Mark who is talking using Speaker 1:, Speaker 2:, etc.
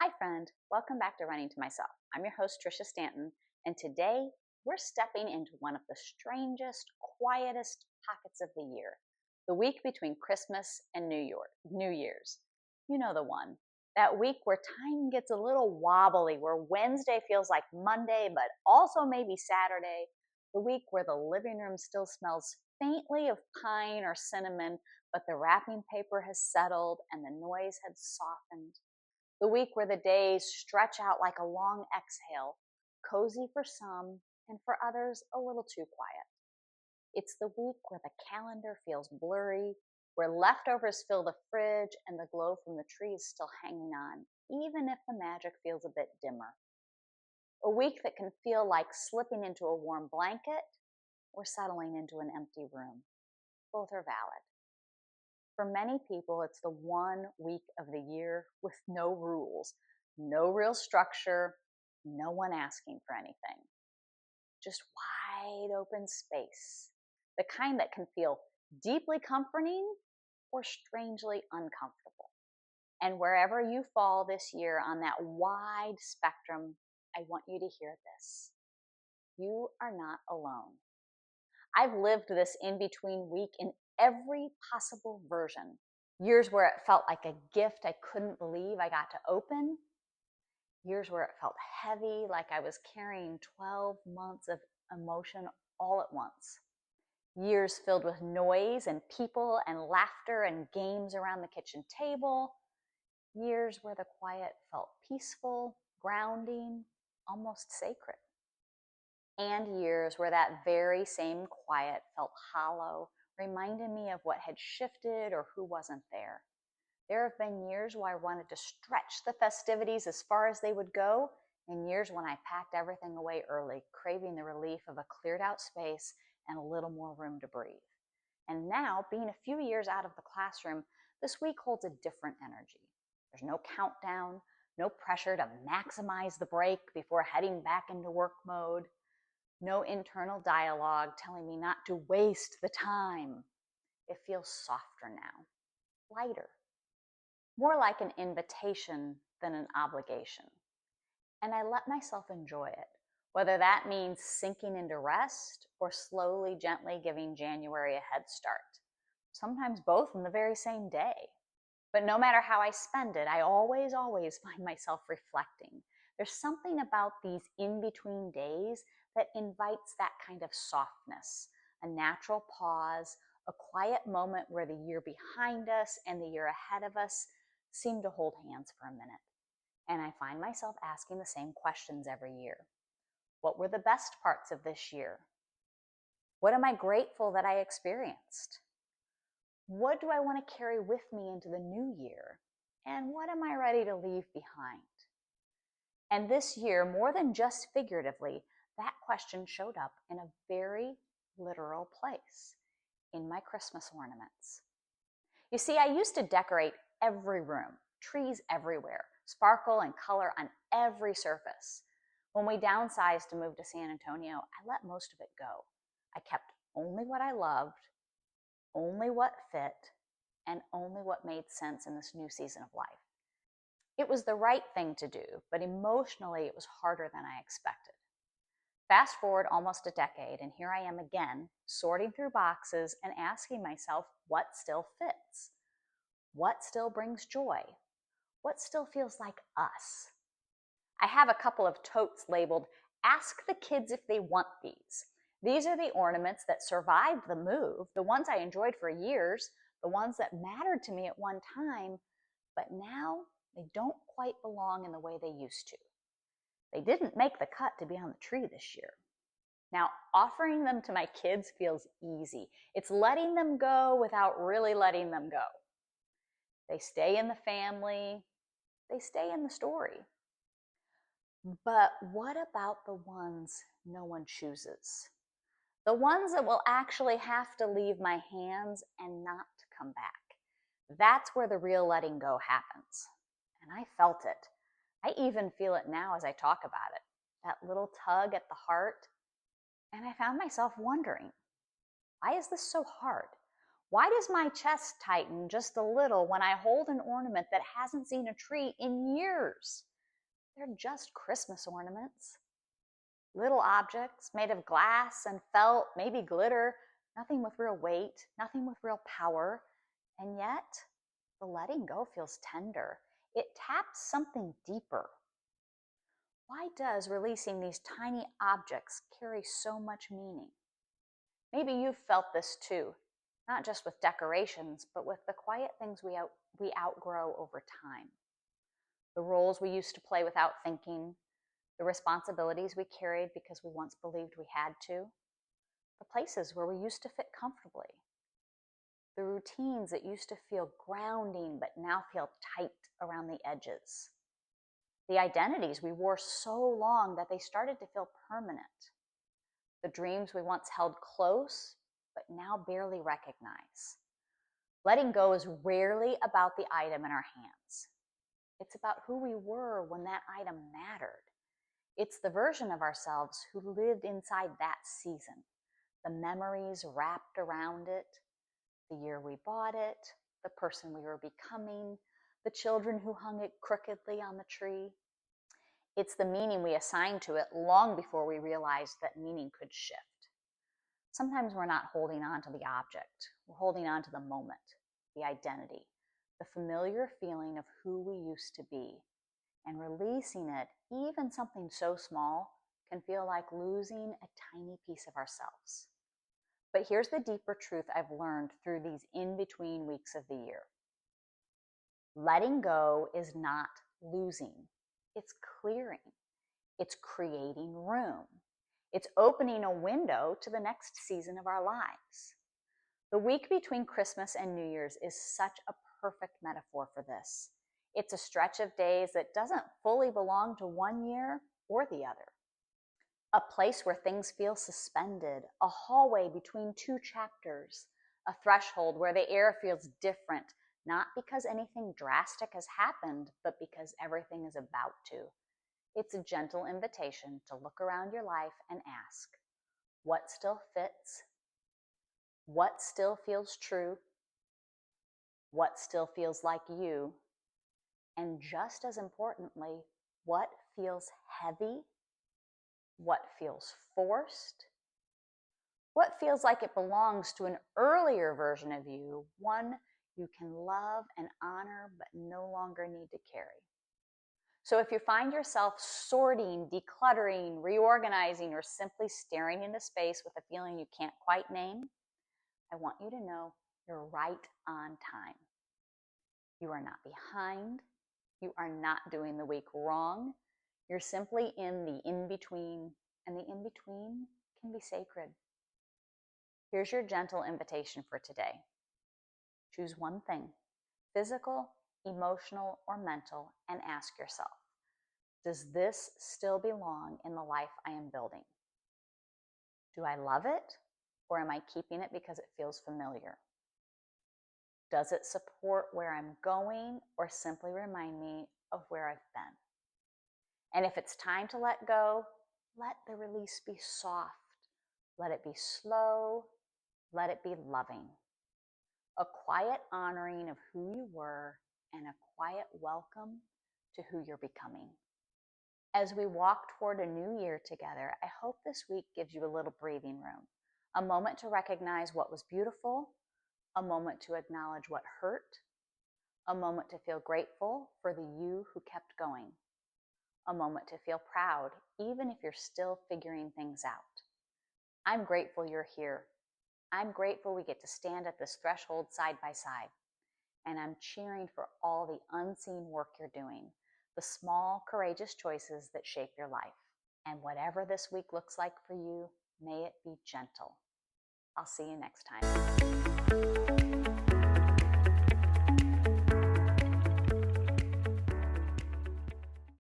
Speaker 1: Hi friend, welcome back to Running to Myself. I'm your host Trisha Stanton, and today we're stepping into one of the strangest, quietest pockets of the year, the week between Christmas and New Year's. You know the one. That week where time gets a little wobbly, where Wednesday feels like Monday, but also maybe Saturday. The week where the living room still smells faintly of pine or cinnamon, but the wrapping paper has settled and the noise has softened. The week where the days stretch out like a long exhale, cozy for some, and for others a little too quiet. It's the week where the calendar feels blurry, where leftovers fill the fridge and the glow from the tree is still hanging on, even if the magic feels a bit dimmer. A week that can feel like slipping into a warm blanket or settling into an empty room. Both are valid. For many people, it's the one week of the year with no rules, no real structure, no one asking for anything. Just wide open space, the kind that can feel deeply comforting or strangely uncomfortable. And wherever you fall this year on that wide spectrum, I want you to hear this. You are not alone. I've lived this in-between week in every possible version. Years where it felt like a gift I couldn't believe I got to open. Years where it felt heavy, like I was carrying 12 months of emotion all at once. Years filled with noise and people and laughter and games around the kitchen table. Years where the quiet felt peaceful, grounding, almost sacred. And years where that very same quiet felt hollow, reminded me of what had shifted or who wasn't there. There have been years where I wanted to stretch the festivities as far as they would go, and years when I packed everything away early, craving the relief of a cleared out space and a little more room to breathe. And now, being a few years out of the classroom, this week holds a different energy. There's no countdown, no pressure to maximize the break before heading back into work mode. No internal dialogue telling me not to waste the time. It feels softer now, lighter, more like an invitation than an obligation. And I let myself enjoy it, whether that means sinking into rest or slowly, gently giving January a head start. Sometimes both in the very same day. But no matter how I spend it, I always find myself reflecting. There's something about these in-between days that invites that kind of softness, a natural pause, a quiet moment where the year behind us and the year ahead of us seem to hold hands for a minute. And I find myself asking the same questions every year. What were the best parts of this year? What am I grateful that I experienced? What do I want to carry with me into the new year? And what am I ready to leave behind? And this year, more than just figuratively, that question showed up in a very literal place, in my Christmas ornaments. You see, I used to decorate every room, trees everywhere, sparkle and color on every surface. When we downsized to move to San Antonio, I let most of it go. I kept only what I loved, only what fit, and only what made sense in this new season of life. It was the right thing to do, but emotionally it was harder than I expected. Fast forward almost a decade, and here I am again, sorting through boxes and asking myself what still fits, what still brings joy, what still feels like us. I have a couple of totes labeled, "Ask the kids if they want these." These are the ornaments that survived the move, the ones I enjoyed for years, the ones that mattered to me at one time, but now they don't quite belong in the way they used to. They didn't make the cut to be on the tree this year. Now, offering them to my kids feels easy. It's letting them go without really letting them go. They stay in the family, they stay in the story. But what about the ones no one chooses? The ones that will actually have to leave my hands and not come back. That's where the real letting go happens. And I felt it. I even feel it now as I talk about it. That little tug at the heart. And I found myself wondering, why is this so hard? Why does my chest tighten just a little when I hold an ornament that hasn't seen a tree in years? They're just Christmas ornaments. Little objects made of glass and felt, maybe glitter, nothing with real weight, nothing with real power. And yet, the letting go feels tender. It taps something deeper. Why does releasing these tiny objects carry so much meaning? Maybe you've felt this too, not just with decorations, but with the quiet things we outgrow over time. The roles we used to play without thinking, the responsibilities we carried because we once believed we had to, the places where we used to fit comfortably, the routines that used to feel grounding but now feel tight around the edges, the identities we wore so long that they started to feel permanent, the dreams we once held close but now barely recognize. Letting go is rarely about the item in our hands. It's about who we were when that item mattered. It's the version of ourselves who lived inside that season, the memories wrapped around it, the year we bought it, the person we were becoming, the children who hung it crookedly on the tree. It's the meaning we assigned to it long before we realized that meaning could shift. Sometimes we're not holding on to the object, we're holding on to the moment, the identity, the familiar feeling of who we used to be. And releasing it, even something so small, can feel like losing a tiny piece of ourselves. But here's the deeper truth I've learned through these in-between weeks of the year. Letting go is not losing. It's clearing. It's creating room. It's opening a window to the next season of our lives. The week between Christmas and New Year's is such a perfect metaphor for this. It's a stretch of days that doesn't fully belong to one year or the other. A place where things feel suspended, a hallway between two chapters, a threshold where the air feels different, not because anything drastic has happened, but because everything is about to. It's a gentle invitation to look around your life and ask, what still fits? What still feels true? What still feels like you? And just as importantly, what feels heavy? What feels forced? What feels like it belongs to an earlier version of you, one you can love and honor but no longer need to carry? So if you find yourself sorting, decluttering, reorganizing, or simply staring into space with a feeling you can't quite name, I want you to know you're right on time. You are not behind. You are not doing the week wrong. You're simply in the in-between, and the in-between can be sacred. Here's your gentle invitation for today. Choose one thing, physical, emotional, or mental, and ask yourself, does this still belong in the life I am building? Do I love it, or am I keeping it because it feels familiar? Does it support where I'm going, or simply remind me of where I've been? And if it's time to let go, let the release be soft. Let it be slow. Let it be loving. A quiet honoring of who you were and a quiet welcome to who you're becoming. As we walk toward a new year together, I hope this week gives you a little breathing room, a moment to recognize what was beautiful, a moment to acknowledge what hurt, a moment to feel grateful for the you who kept going, a moment to feel proud, even if you're still figuring things out. I'm grateful you're here. I'm grateful we get to stand at this threshold side by side. And I'm cheering for all the unseen work you're doing, the small, courageous choices that shape your life. And whatever this week looks like for you, may it be gentle. I'll see you next time.